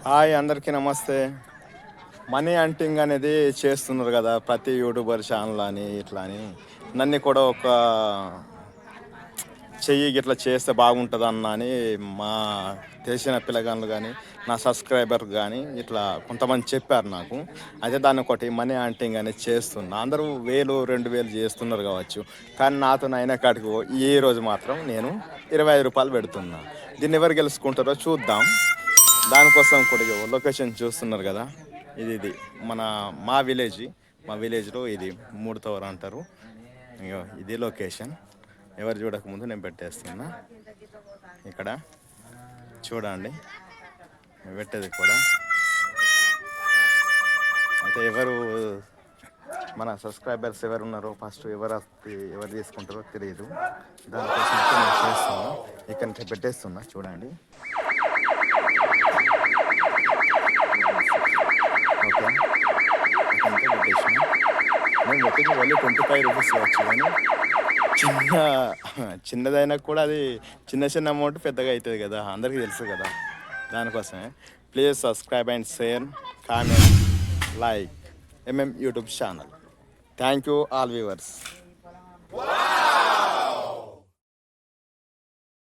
Hi అందరికీ నమస్తే. Money hunting అనేది చేస్తున్నారు కదా ప్రతి యూట్యూబర్ ఛానల్ అని ఇట్లా అని. నన్ను కూడా ఒక చెయ్యి ఇట్లా చేస్తే బాగుంటుంది అన్న అని మా తెలిసిన పిల్లగాళ్ళు కానీ నా సబ్స్క్రైబర్ కానీ ఇట్లా కొంతమంది చెప్పారు నాకు. అయితే దాన్ని ఒకటి మనీ హంటింగ్ అనేది చేస్తున్నా. అందరూ 1000 2000 చేస్తున్నారు కావచ్చు, కానీ నాతో అయిన కాడికి ఈ రోజు మాత్రం నేను రూ. 25 పెడుతున్నా. దీన్ని ఎవరు గెలుచుకుంటారో చూద్దాం. దానికోసం కూడా లొకేషన్ చూస్తున్నారు కదా, ఇది మా విలేజ్లో ఇది 3 టవర్ అంటారు. ఇగో ఇది లొకేషన్. ఎవరు చూడకముందు నేను పెట్టేస్తున్నా. ఇక్కడ చూడండి, పెట్టేది కూడా. అయితే ఎవరు మన సబ్స్క్రైబర్స్ ఎవరు ఉన్నారో ఫస్ట్ ఎవరు తీసుకుంటారో తెలియదు. దానికోసం నేను చేస్తున్నా. ఇక్కడ నుంచి పెట్టేస్తున్నా చూడండి. ఓకే, నేను పెట్టింది ఓన్లీ రూ. 25 వచ్చు, కానీ చిన్నదైనా కూడా అది చిన్న అమౌంట్ పెద్దగా అవుతుంది కదా, అందరికీ తెలుసు కదా. దానికోసమే please subscribe and share, comment, like YouTube channel. Thank you all viewers.